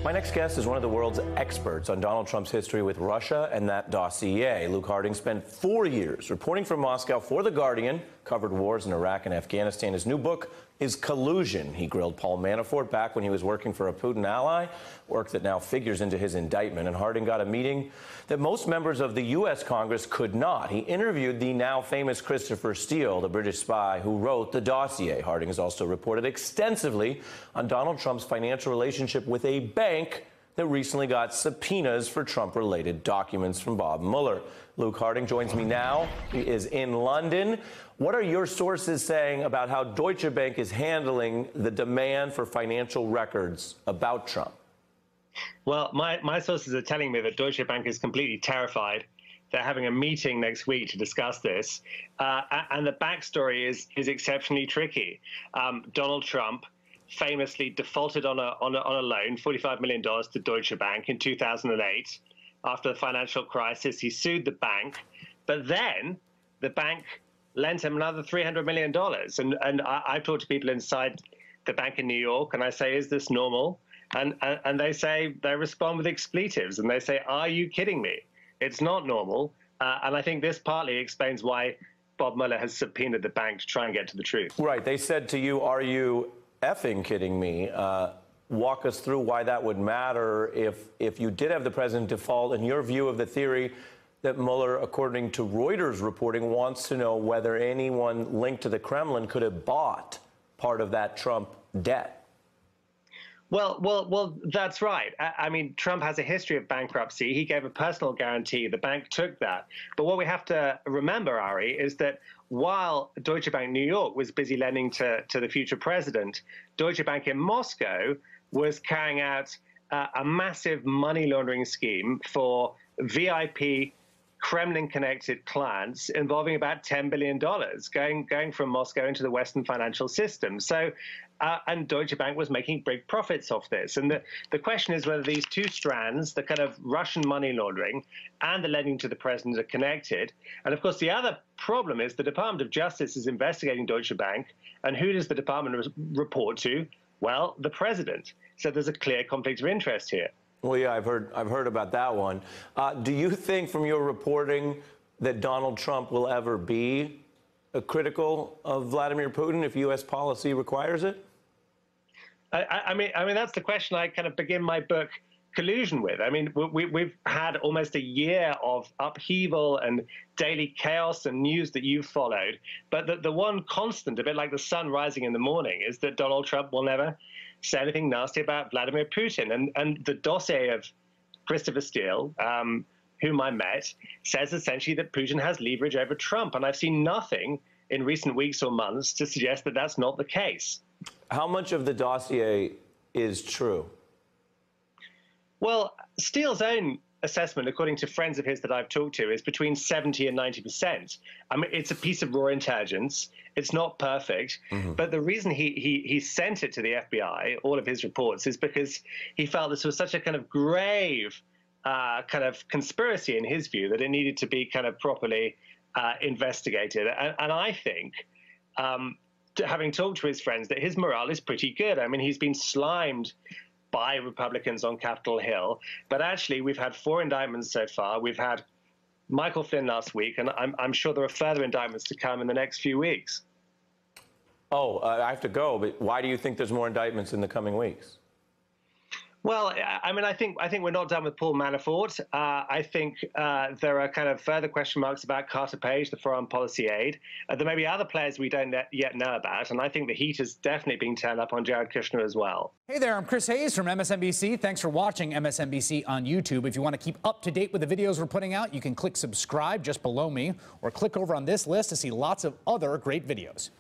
My next guest is one of the world's experts on Donald Trump's history with Russia and that dossier. Luke Harding spent 4 years reporting from Moscow for The Guardian, covered wars in Iraq and Afghanistan. His new book is Collusion. He grilled Paul Manafort back when he was working for a Putin ally, work that now figures into his indictment. And Harding got a meeting that most members of the U.S. Congress could not. He interviewed the now famous Christopher Steele, the British spy who wrote the dossier. Harding has also reported extensively on Donald Trump's financial relationship with a bank that recently got subpoenas for Trump-related documents from Bob Mueller. Luke Harding joins me now. He is in London. What are your sources saying about how Deutsche Bank is handling the demand for financial records about Trump? Well, my sources are telling me that Deutsche Bank is completely terrified. They're having a meeting next week to discuss this. And the backstory is exceptionally tricky. Donald Trump famously defaulted on a loan, $45 million to Deutsche Bank in 2008. After the financial crisis, he sued the bank, but then the bank lent him another $300 million. And I've talked to people inside the bank in New York, and I say, is this normal? And they respond with expletives, and they say, are you kidding me? It's not normal. And I think this partly explains why Bob Mueller has subpoenaed the bank to try and get to the truth. Right. They said to you, are you effing kidding me? Walk us through why that would matter if you did have the president default, in your view of the theory that Mueller, according to Reuters reporting, wants to know whether anyone linked to the Kremlin could have bought part of that Trump debt. Well, that's right. I mean, Trump has a history of bankruptcy. He gave a personal guarantee. The bank took that. But what we have to remember, Ari, is that while Deutsche Bank New York was busy lending to the future president, Deutsche Bank in Moscow was carrying out a massive money laundering scheme for VIP Kremlin-connected clients involving about $10 billion going from Moscow into the Western financial system. So, and Deutsche Bank was making big profits off this. And the question is whether these two strands, the kind of Russian money laundering and the lending to the president, are connected. And of course, the other problem is the Department of Justice is investigating Deutsche Bank. And who does the department report to? Well, the president. So there's a clear conflict of interest here. Well, yeah, I've heard about that one. Do you think, from your reporting, that Donald Trump will ever be critical of Vladimir Putin if U.S. policy requires it? I mean, that's the question I kind of begin my book Collusion with. I mean, we've had almost a year of upheaval and daily chaos and news that you've followed. But the one constant, a bit like the sun rising in the morning, is that Donald Trump will never say anything nasty about Vladimir Putin. And the dossier of Christopher Steele, whom I met, says essentially that Putin has leverage over Trump. And I've seen nothing in recent weeks or months to suggest that that's not the case. How much of the dossier is true? Well, Steele's own assessment, according to friends of his that I've talked to, is between 70 and 90%. I mean, it's a piece of raw intelligence. It's not perfect. But the reason he sent it to the FBI, all of his reports, is because he felt this was such a kind of grave kind of conspiracy in his view that it needed to be kind of properly investigated. And I think, having talked to his friends, that his morale is pretty good. I mean, he's been slimed by Republicans on Capitol Hill. But actually, we've had 4 indictments so far. We've had Michael Flynn last week, and I'm sure there are further indictments to come in the next few weeks. Oh, I have to go, but why do you think there's more indictments in the coming weeks? Well, I mean, I think we're not done with Paul Manafort. I think there are kind of further question marks about Carter Page, the foreign policy aide. There may be other players we don't yet know about, and I think the heat is definitely being turned up on Jared Kushner as well. Hey there, I'm Chris Hayes from MSNBC. Thanks for watching MSNBC on YouTube. If you want to keep up to date with the videos we're putting out, you can click subscribe just below me, or click over on this list to see lots of other great videos.